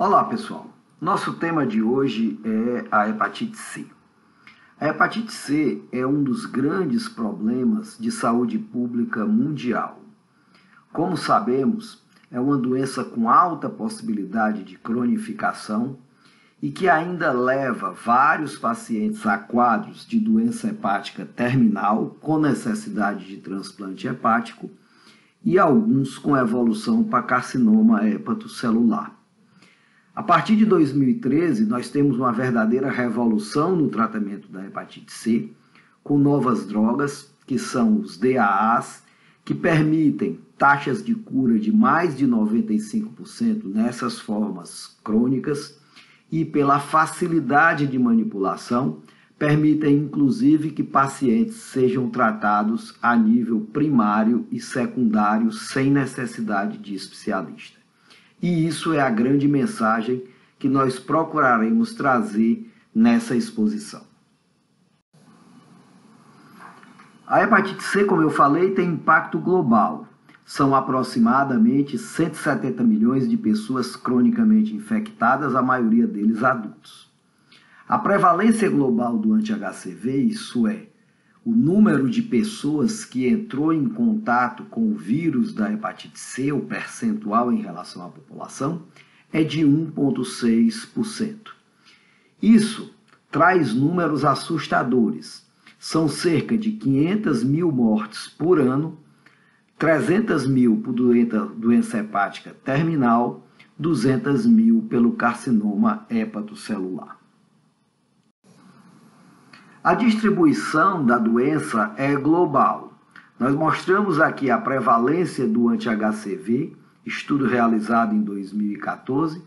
Olá pessoal, nosso tema de hoje é a hepatite C. A hepatite C é um dos grandes problemas de saúde pública mundial. Como sabemos, é uma doença com alta possibilidade de cronificação e que ainda leva vários pacientes a quadros de doença hepática terminal com necessidade de transplante hepático e alguns com evolução para carcinoma hepatocelular. A partir de 2013, nós temos uma verdadeira revolução no tratamento da hepatite C, com novas drogas, que são os DAAs, que permitem taxas de cura de mais de 95% nessas formas crônicas e, pela facilidade de manipulação, permitem inclusive que pacientes sejam tratados a nível primário e secundário sem necessidade de especialista. E isso é a grande mensagem que nós procuraremos trazer nessa exposição. A hepatite C, como eu falei, tem impacto global. São aproximadamente 170 milhões de pessoas cronicamente infectadas, a maioria deles adultos. A prevalência global do anti-HCV, isso é, o número de pessoas que entrou em contato com o vírus da hepatite C, o percentual em relação à população, é de 1,6%. Isso traz números assustadores. São cerca de 500 mil mortes por ano, 300 mil por doença hepática terminal, 200 mil pelo carcinoma hepatocelular. A distribuição da doença é global. Nós mostramos aqui a prevalência do anti-HCV, estudo realizado em 2014,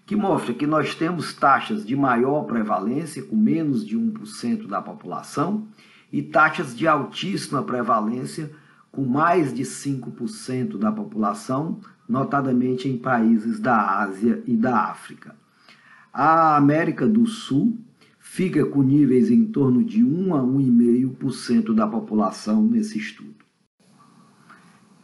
que mostra que nós temos taxas de maior prevalência, com menos de 1% da população, e taxas de altíssima prevalência, com mais de 5% da população, notadamente em países da Ásia e da África. A América do Sul fica com níveis em torno de 1 a 1,5% da população nesse estudo.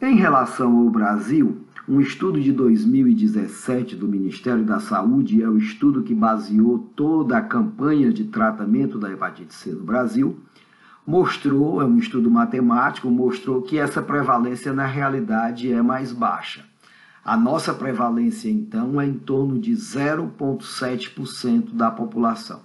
Em relação ao Brasil, um estudo de 2017 do Ministério da Saúde, é o estudo que baseou toda a campanha de tratamento da hepatite C no Brasil, mostrou, é um estudo matemático, mostrou que essa prevalência na realidade é mais baixa. A nossa prevalência, então, é em torno de 0,7% da população.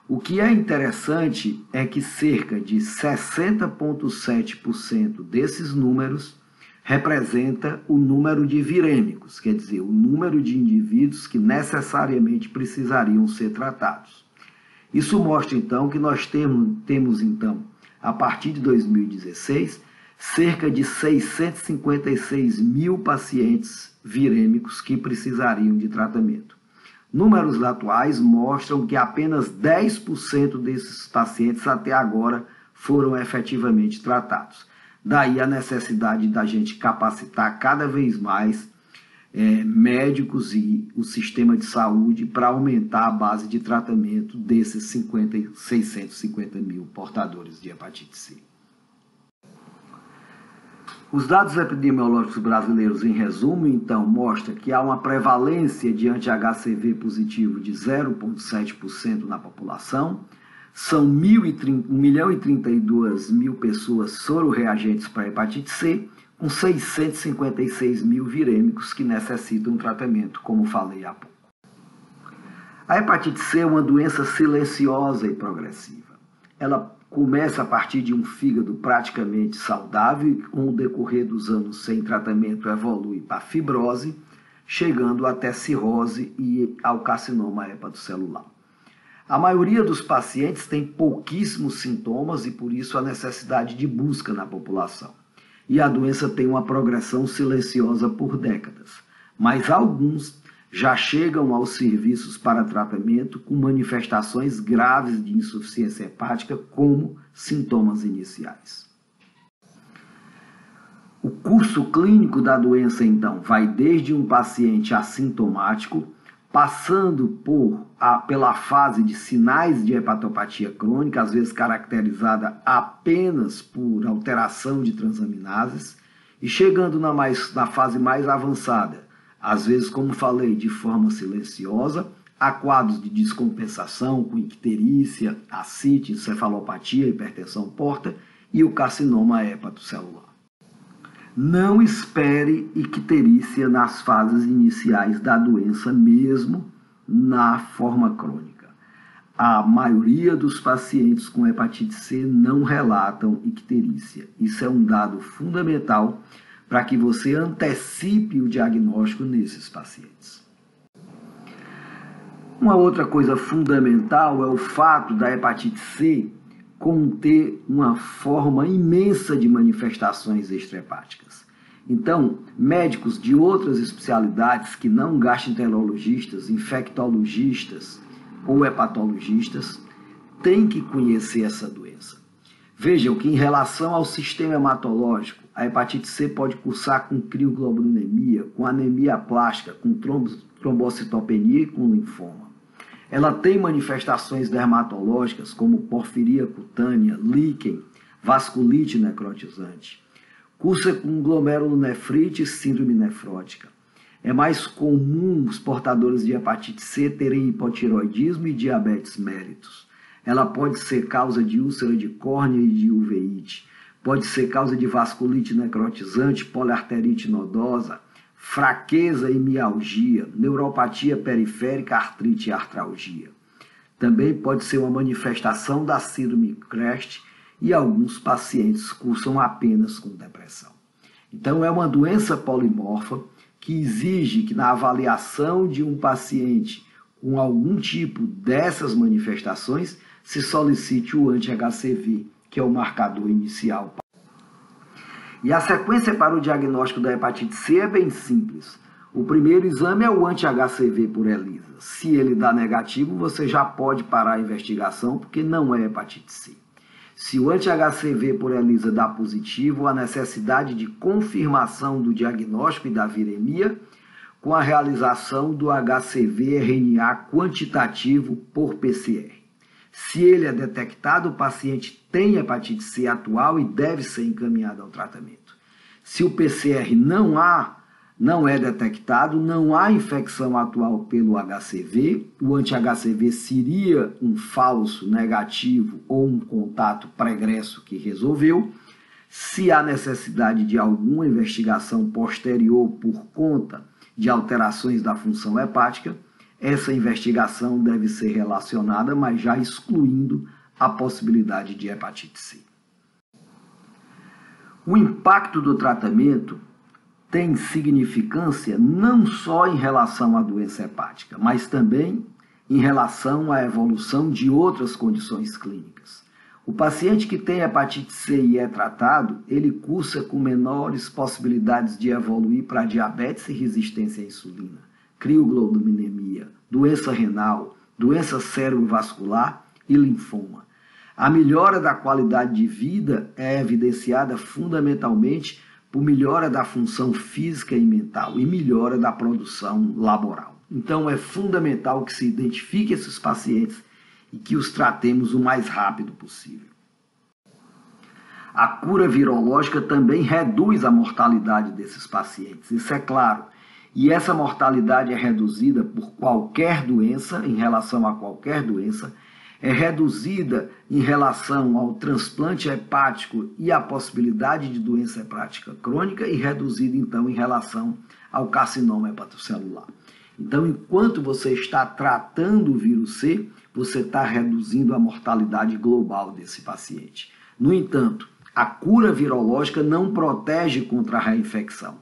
O que é interessante é que cerca de 60,7% desses números representa o número de virêmicos, quer dizer, o número de indivíduos que necessariamente precisariam ser tratados. Isso mostra, então, que nós temos a partir de 2016, cerca de 656 mil pacientes virêmicos que precisariam de tratamento. Números atuais mostram que apenas 10% desses pacientes até agora foram efetivamente tratados. Daí a necessidade da gente capacitar cada vez mais médicos e o sistema de saúde para aumentar a base de tratamento desses 650 mil portadores de hepatite C. Os dados epidemiológicos brasileiros, em resumo, então, mostram que há uma prevalência de anti-HCV positivo de 0,7% na população, são 1.032.000 pessoas sororeagentes para hepatite C, com 656 mil virêmicos que necessitam tratamento, como falei há pouco. A hepatite C é uma doença silenciosa e progressiva. Ela começa a partir de um fígado praticamente saudável e, com o decorrer dos anos sem tratamento, evolui para fibrose, chegando até cirrose e ao carcinoma hepatocelular. A maioria dos pacientes tem pouquíssimos sintomas e, por isso, a necessidade de busca na população. E a doença tem uma progressão silenciosa por décadas, mas alguns já chegam aos serviços para tratamento com manifestações graves de insuficiência hepática como sintomas iniciais. O curso clínico da doença, então, vai desde um paciente assintomático, passando pela fase de sinais de hepatopatia crônica, às vezes caracterizada apenas por alteração de transaminases, e chegando na fase mais avançada, às vezes, como falei, de forma silenciosa. Há quadros de descompensação com icterícia, ascite, encefalopatia, hipertensão porta e o carcinoma hepatocelular. Não espere icterícia nas fases iniciais da doença, mesmo na forma crônica. A maioria dos pacientes com hepatite C não relatam icterícia. Isso é um dado fundamental para que você antecipe o diagnóstico nesses pacientes. Uma outra coisa fundamental é o fato da hepatite C conter uma forma imensa de manifestações extrahepáticas. Então, médicos de outras especialidades que não gastroenterologistas, infectologistas ou hepatologistas têm que conhecer essa doença. Vejam que em relação ao sistema hematológico, a hepatite C pode cursar com crioglobulinemia, com anemia plástica, com trombocitopenia e com linfoma. Ela tem manifestações dermatológicas como porfiria cutânea, líquen, vasculite necrotizante. Cursa com glomerulonefrite e síndrome nefrótica. É mais comum os portadores de hepatite C terem hipotireoidismo e diabetes mellitus. Ela pode ser causa de úlcera de córnea e de uveíte. Pode ser causa de vasculite necrotizante, poliarterite nodosa, fraqueza e mialgia, neuropatia periférica, artrite e artralgia. Também pode ser uma manifestação da síndrome CREST e alguns pacientes cursam apenas com depressão. Então é uma doença polimorfa que exige que na avaliação de um paciente com algum tipo dessas manifestações se solicite o anti-HCV, que é o marcador inicial. E a sequência para o diagnóstico da hepatite C é bem simples. O primeiro exame é o anti-HCV por ELISA. Se ele dá negativo, você já pode parar a investigação, porque não é hepatite C. Se o anti-HCV por ELISA dá positivo, a necessidade de confirmação do diagnóstico e da viremia com a realização do HCV-RNA quantitativo por PCR. Se ele é detectado, o paciente tem hepatite C atual e deve ser encaminhado ao tratamento. Se o PCR não é detectado, não há infecção atual pelo HCV, o anti-HCV seria um falso negativo ou um contato pregresso que resolveu. Se há necessidade de alguma investigação posterior por conta de alterações da função hepática, essa investigação deve ser relacionada, mas já excluindo a possibilidade de hepatite C. O impacto do tratamento tem significância não só em relação à doença hepática, mas também em relação à evolução de outras condições clínicas. O paciente que tem hepatite C e é tratado, ele cursa com menores possibilidades de evoluir para diabetes e resistência à insulina, crioglobulinemia, doença renal, doença cerebrovascular e linfoma. A melhora da qualidade de vida é evidenciada fundamentalmente por melhora da função física e mental e melhora da produção laboral. Então é fundamental que se identifique esses pacientes e que os tratemos o mais rápido possível. A cura virológica também reduz a mortalidade desses pacientes, isso é claro. E essa mortalidade é reduzida por qualquer doença, em relação a qualquer doença, é reduzida em relação ao transplante hepático e à possibilidade de doença hepática crônica e reduzida, então, em relação ao carcinoma hepatocelular. Então, enquanto você está tratando o vírus C, você está reduzindo a mortalidade global desse paciente. No entanto, a cura virológica não protege contra a reinfecção.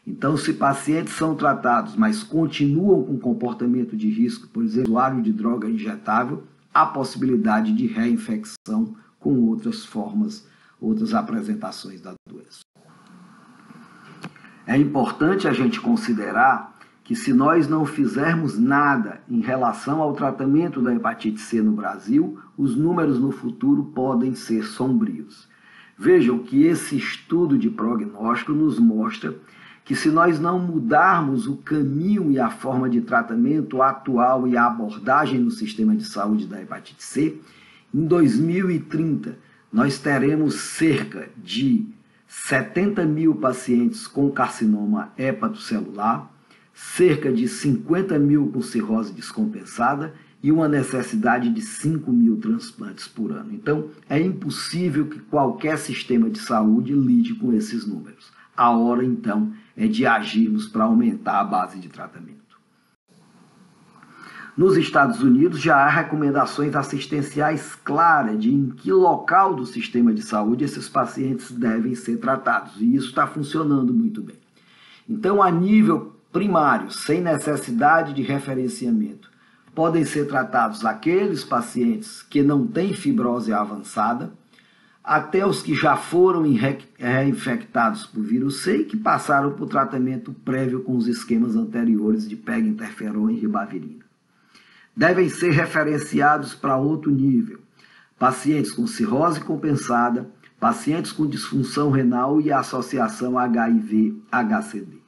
Então, se pacientes são tratados, mas continuam com comportamento de risco, por exemplo, usuário de droga injetável, há possibilidade de reinfecção com outras formas, outras apresentações da doença. É importante a gente considerar que se nós não fizermos nada em relação ao tratamento da hepatite C no Brasil, os números no futuro podem ser sombrios. Vejam que esse estudo de prognóstico nos mostra que se nós não mudarmos o caminho e a forma de tratamento atual e a abordagem no sistema de saúde da hepatite C, em 2030 nós teremos cerca de 70 mil pacientes com carcinoma hepatocelular, cerca de 50 mil com cirrose descompensada e uma necessidade de 5 mil transplantes por ano. Então, é impossível que qualquer sistema de saúde lide com esses números. A hora, então, é de agirmos para aumentar a base de tratamento. Nos Estados Unidos, já há recomendações assistenciais claras de em que local do sistema de saúde esses pacientes devem ser tratados, e isso está funcionando muito bem. Então, a nível primário, sem necessidade de referenciamento, podem ser tratados aqueles pacientes que não têm fibrose avançada, até os que já foram reinfectados por vírus C e que passaram por tratamento prévio com os esquemas anteriores de PEG-interferon e ribavirina. Devem ser referenciados para outro nível: pacientes com cirrose compensada, pacientes com disfunção renal e associação HIV-HCD.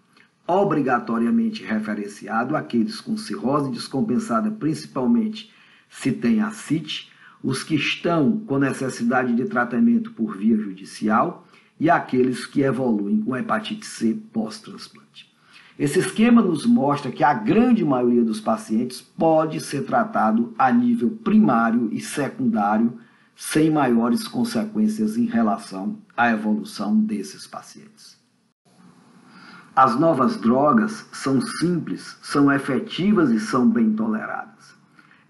Obrigatoriamente referenciado aqueles com cirrose descompensada, principalmente se tem ascite, os que estão com necessidade de tratamento por via judicial e aqueles que evoluem com hepatite C pós-transplante. Esse esquema nos mostra que a grande maioria dos pacientes pode ser tratado a nível primário e secundário, sem maiores consequências em relação à evolução desses pacientes. As novas drogas são simples, são efetivas e são bem toleradas.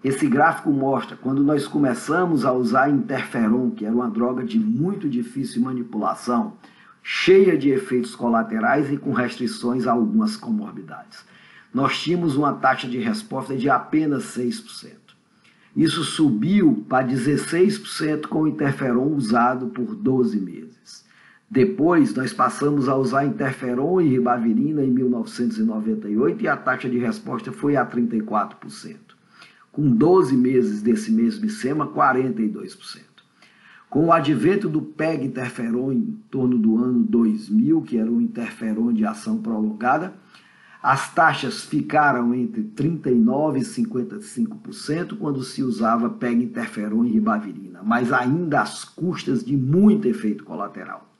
Esse gráfico mostra quando nós começamos a usar interferon, que era uma droga de muito difícil manipulação, cheia de efeitos colaterais e com restrições a algumas comorbidades. Nós tínhamos uma taxa de resposta de apenas 6%. Isso subiu para 16% com o interferon usado por 12 meses. Depois, nós passamos a usar interferon e ribavirina em 1998 e a taxa de resposta foi a 34%. Com 12 meses desse mesmo esquema, 42%. Com o advento do PEG-interferon em torno do ano 2000, que era um interferon de ação prolongada, as taxas ficaram entre 39% e 55% quando se usava PEG-interferon e ribavirina, mas ainda às custas de muito efeito colateral.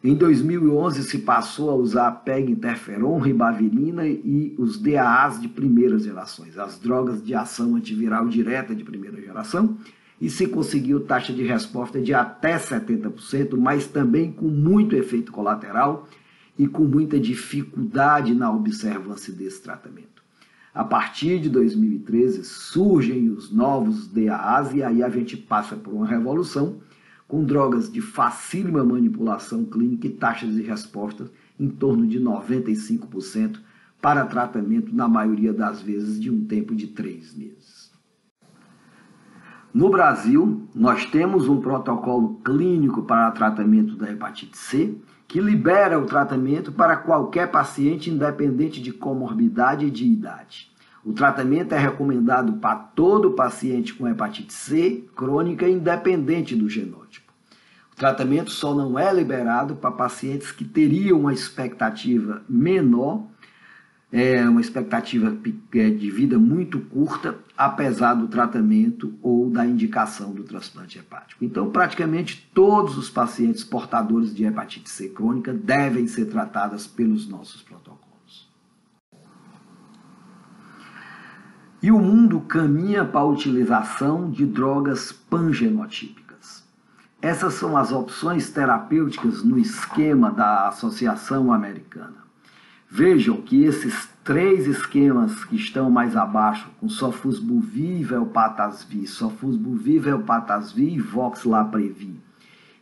Em 2011 se passou a usar PEG-interferon, ribavirina e os DAAs de primeiras gerações, as drogas de ação antiviral direta de primeira geração, e se conseguiu taxa de resposta de até 70%, mas também com muito efeito colateral e com muita dificuldade na observância desse tratamento. A partir de 2013 surgem os novos DAAs e aí a gente passa por uma revolução com drogas de facílima manipulação clínica e taxas de resposta em torno de 95% para tratamento, na maioria das vezes, de um tempo de 3 meses. No Brasil, nós temos um protocolo clínico para tratamento da hepatite C, que libera o tratamento para qualquer paciente, independente de comorbidade e de idade. O tratamento é recomendado para todo paciente com hepatite C crônica, independente do genótipo. O tratamento só não é liberado para pacientes que teriam uma expectativa menor, uma expectativa de vida muito curta, apesar do tratamento ou da indicação do transplante hepático. Então, praticamente todos os pacientes portadores de hepatite C crônica devem ser tratados pelos nossos protocolos. E o mundo caminha para a utilização de drogas pangenotípicas. Essas são as opções terapêuticas no esquema da Associação Americana. Vejam que esses 3 esquemas que estão mais abaixo, com sofosbuvir, velpatasvir, sofosbuvir, velpatasvir e voxilaprevir,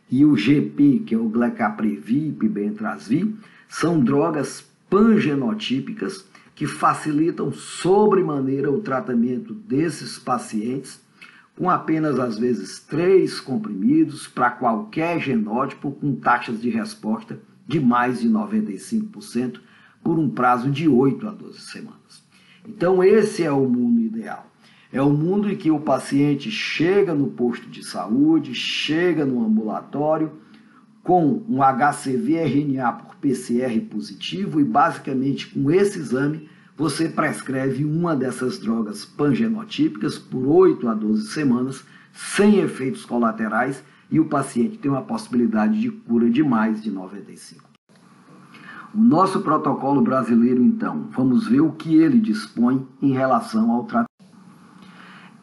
e o GP, que é o glecaprevir e pibentrazvir, são drogas pangenotípicas que facilitam sobremaneira o tratamento desses pacientes com apenas, às vezes, 3 comprimidos para qualquer genótipo com taxas de resposta de mais de 95%, por um prazo de 8 a 12 semanas. Então, esse é o mundo ideal. É o mundo em que o paciente chega no posto de saúde, chega no ambulatório, com um HCV-RNA por PCR positivo e, basicamente, com esse exame, você prescreve uma dessas drogas pangenotípicas por 8 a 12 semanas, sem efeitos colaterais, e o paciente tem uma possibilidade de cura de mais de 95%. O nosso protocolo brasileiro, então, vamos ver o que ele dispõe em relação ao tratamento.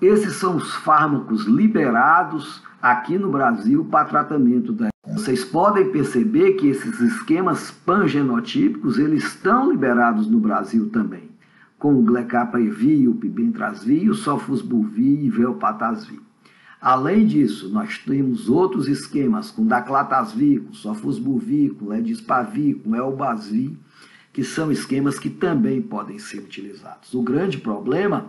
Esses são os fármacos liberados aqui no Brasil para tratamento da... Vocês podem perceber que esses esquemas pangenotípicos, eles estão liberados no Brasil também, com o Glecaprevir, o Pibentrazvir, o Sofosbuvir e Velpatasvir. Além disso, nós temos outros esquemas com Daclatasvir, com Sofosbuvir, com Ledipavir, com Elbasvir, que são esquemas que também podem ser utilizados. O grande problema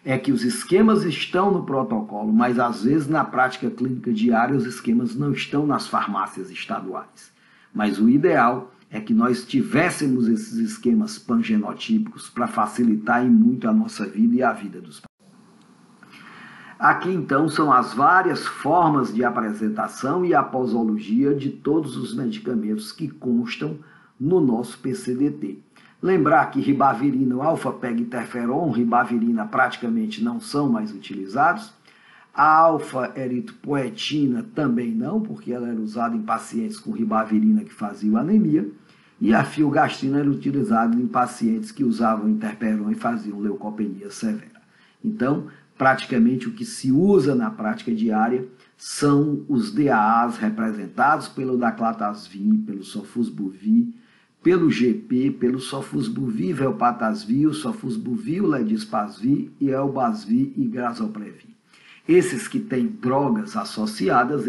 é que os esquemas estão no protocolo, mas às vezes na prática clínica diária os esquemas não estão nas farmácias estaduais. Mas o ideal é que nós tivéssemos esses esquemas pangenotípicos para facilitar em muito a nossa vida e a vida dos pacientes. Aqui então são as várias formas de apresentação e a posologia de todos os medicamentos que constam no nosso PCDT. Lembrar que ribavirina, alfa-peginterferon, ribavirina praticamente não são mais utilizados. A alfa-eritropoetina também não, porque ela era usada em pacientes com ribavirina que faziam anemia. E a filgastrina era utilizada em pacientes que usavam interferon e faziam leucopenia severa. Então, praticamente o que se usa na prática diária são os DAAs representados pelo Daclatasvir, pelo Sofosbuvir, pelo GP, pelo Sofosbuvir, Velpatasvir, o Sofosbuvir, o Ledipavir e Elbasvir e Grazoprevir. Esses que têm drogas associadas,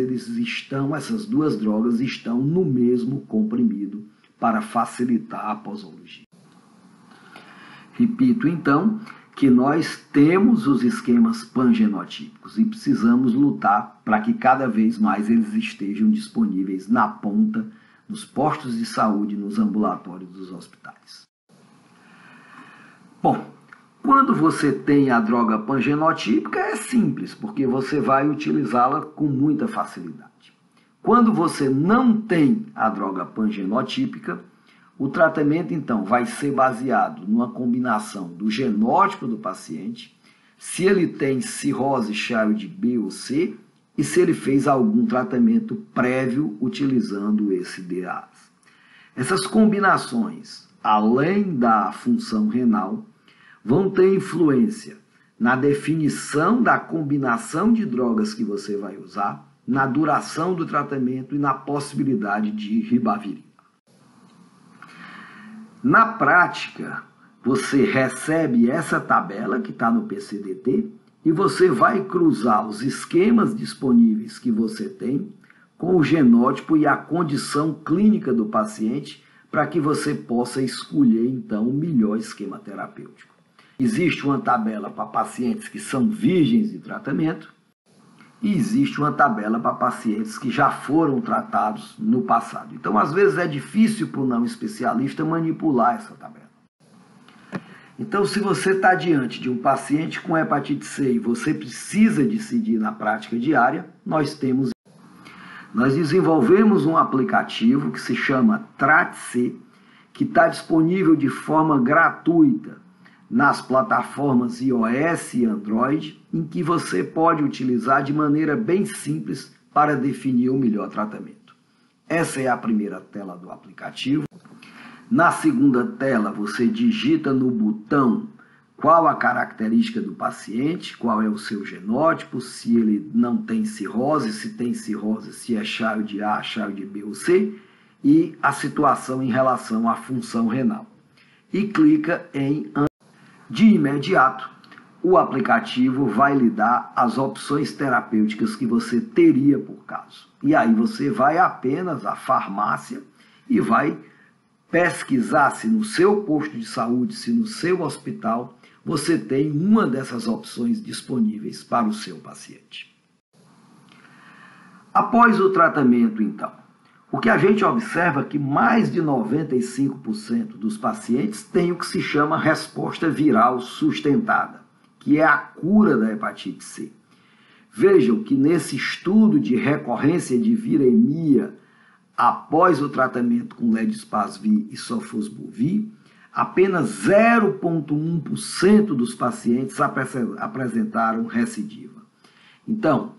essas duas drogas estão no mesmo comprimido para facilitar a posologia. Repito então que nós temos os esquemas pangenotípicos e precisamos lutar para que cada vez mais eles estejam disponíveis na ponta, nos postos de saúde, nos ambulatórios dos hospitais. Bom, quando você tem a droga pangenotípica é simples, porque você vai utilizá-la com muita facilidade. Quando você não tem a droga pangenotípica, o tratamento então vai ser baseado numa combinação do genótipo do paciente, se ele tem cirrose Child B ou C, e se ele fez algum tratamento prévio utilizando esse DAAs. Essas combinações, além da função renal, vão ter influência na definição da combinação de drogas que você vai usar, na duração do tratamento e na possibilidade de ribavirina. Na prática, você recebe essa tabela que está no PCDT, e você vai cruzar os esquemas disponíveis que você tem com o genótipo e a condição clínica do paciente para que você possa escolher, então, o melhor esquema terapêutico. Existe uma tabela para pacientes que são virgens de tratamento e existe uma tabela para pacientes que já foram tratados no passado. Então, às vezes, é difícil para o não especialista manipular essa tabela. Então, se você está diante de um paciente com hepatite C e você precisa decidir na prática diária, nós desenvolvemos um aplicativo que se chama TratC, que está disponível de forma gratuita nas plataformas iOS e Android, em que você pode utilizar de maneira bem simples para definir o melhor tratamento. Essa é a primeira tela do aplicativo. Na segunda tela, você digita no botão qual a característica do paciente, qual é o seu genótipo, se ele não tem cirrose, se tem cirrose, se é Child A, Child B ou C, e a situação em relação à função renal. E clica em... De imediato, o aplicativo vai lhe dar as opções terapêuticas que você teria por caso. E aí você vai apenas à farmácia e vai pesquisar se no seu posto de saúde, se no seu hospital, você tem uma dessas opções disponíveis para o seu paciente. Após o tratamento, então, o que a gente observa é que mais de 95% dos pacientes têm o que se chama resposta viral sustentada, que é a cura da hepatite C. Vejam que nesse estudo de recorrência de viremia após o tratamento com Ledipavir e Sofosbuvir, apenas 0,1% dos pacientes apresentaram recidiva. Então,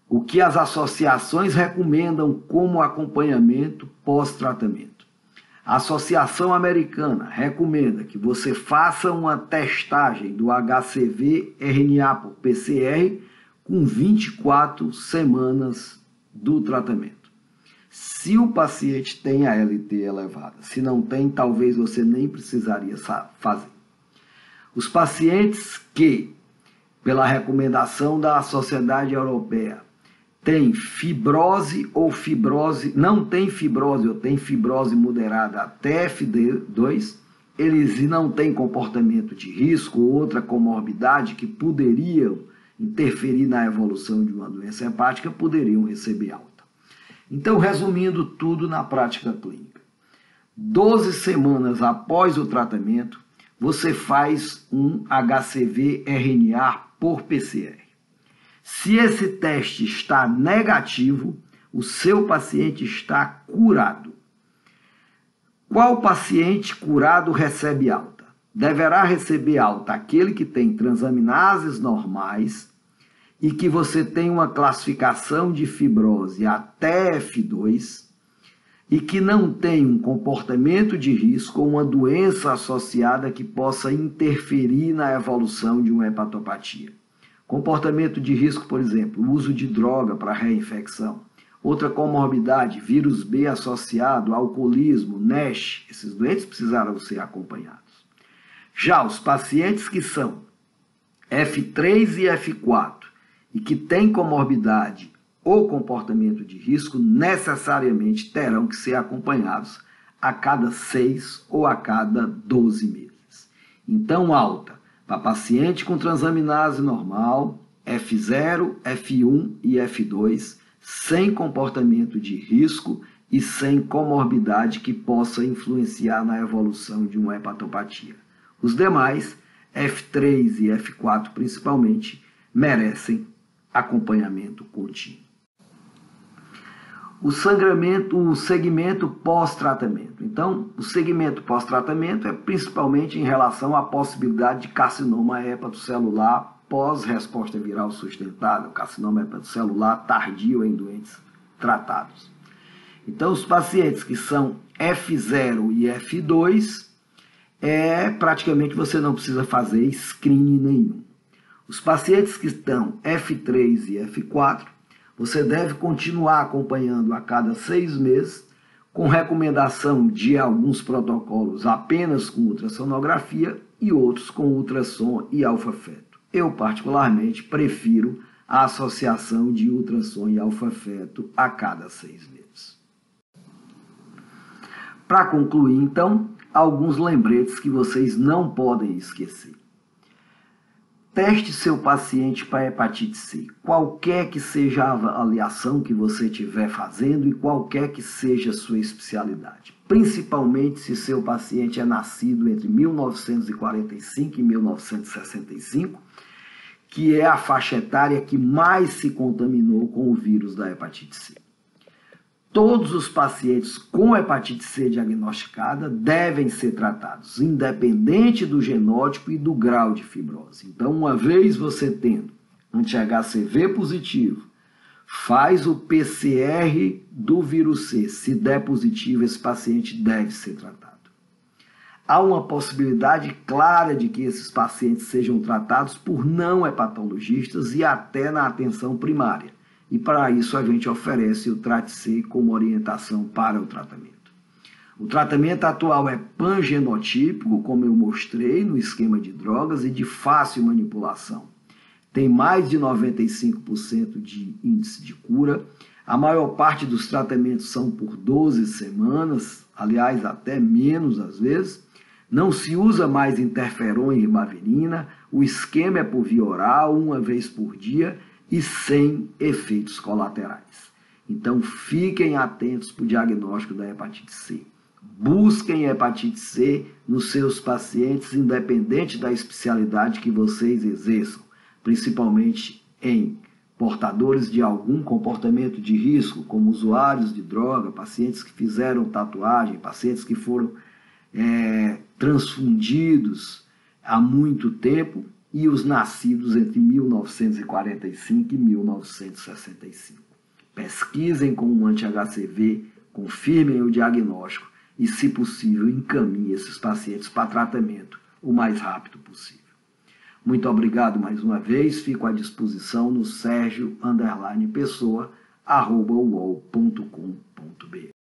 o que as associações recomendam como acompanhamento pós-tratamento? A Associação Americana recomenda que você faça uma testagem do HCV-RNA por PCR com 24 semanas do tratamento. Se o paciente tem a ALT elevada, se não tem, talvez você nem precisaria fazer. Os pacientes que, pela recomendação da Sociedade Europeia, tem fibrose ou fibrose, não tem fibrose ou tem fibrose moderada até F2, eles não têm comportamento de risco ou outra comorbidade que poderiam interferir na evolução de uma doença hepática, poderiam receber alta. Então, resumindo tudo na prática clínica, 12 semanas após o tratamento, você faz um HCV-RNA por PCR. Se esse teste está negativo, o seu paciente está curado. Qual paciente curado recebe alta? Deverá receber alta aquele que tem transaminases normais e que você tem uma classificação de fibrose até F2 e que não tem um comportamento de risco ou uma doença associada que possa interferir na evolução de uma hepatopatia. Comportamento de risco, por exemplo, o uso de droga para reinfecção. Outra comorbidade, vírus B associado, alcoolismo, NASH. Esses doentes precisaram ser acompanhados. Já os pacientes que são F3 e F4 e que têm comorbidade ou comportamento de risco, necessariamente terão que ser acompanhados a cada 6 ou a cada 12 meses. Então, alta para paciente com transaminase normal, F0, F1 e F2, sem comportamento de risco e sem comorbidade que possa influenciar na evolução de uma hepatopatia. Os demais, F3 e F4 principalmente, merecem acompanhamento contínuo. O segmento pós-tratamento. Então, o segmento pós-tratamento é principalmente em relação à possibilidade de carcinoma hepatocelular pós-resposta viral sustentada, o carcinoma hepatocelular tardio em doentes tratados. Então, os pacientes que são F0 e F2, praticamente você não precisa fazer screening nenhum. Os pacientes que estão F3 e F4, você deve continuar acompanhando a cada 6 meses, com recomendação de alguns protocolos apenas com ultrassonografia e outros com ultrassom e alfa-feto. Eu, particularmente, prefiro a associação de ultrassom e alfa-feto a cada 6 meses. Para concluir, então, alguns lembretes que vocês não podem esquecer. Teste seu paciente para hepatite C, qualquer que seja a avaliação que você estiver fazendo e qualquer que seja a sua especialidade. Principalmente se seu paciente é nascido entre 1945 e 1965, que é a faixa etária que mais se contaminou com o vírus da hepatite C. Todos os pacientes com hepatite C diagnosticada devem ser tratados, independente do genótipo e do grau de fibrose. Então, uma vez você tendo anti-HCV positivo, faz o PCR do vírus C. Se der positivo, esse paciente deve ser tratado. Há uma possibilidade clara de que esses pacientes sejam tratados por não hepatologistas e até na atenção primária. E para isso a gente oferece o TRAT-C como orientação para o tratamento. O tratamento atual é pangenotípico, como eu mostrei no esquema de drogas, e de fácil manipulação. Tem mais de 95% de índice de cura. A maior parte dos tratamentos são por 12 semanas, aliás, até menos às vezes. Não se usa mais interferon e ribavirina. O esquema é por via oral, uma vez por dia, e sem efeitos colaterais. Então, fiquem atentos para o diagnóstico da hepatite C. Busquem hepatite C nos seus pacientes, independente da especialidade que vocês exerçam, principalmente em portadores de algum comportamento de risco, como usuários de droga, pacientes que fizeram tatuagem, pacientes que foram transfundidos há muito tempo, e os nascidos entre 1945 e 1965. Pesquisem com um anti-HCV, confirmem o diagnóstico e, se possível, encaminhe esses pacientes para tratamento o mais rápido possível. Muito obrigado mais uma vez, fico à disposição no sergio_pessoa@uol.com.br.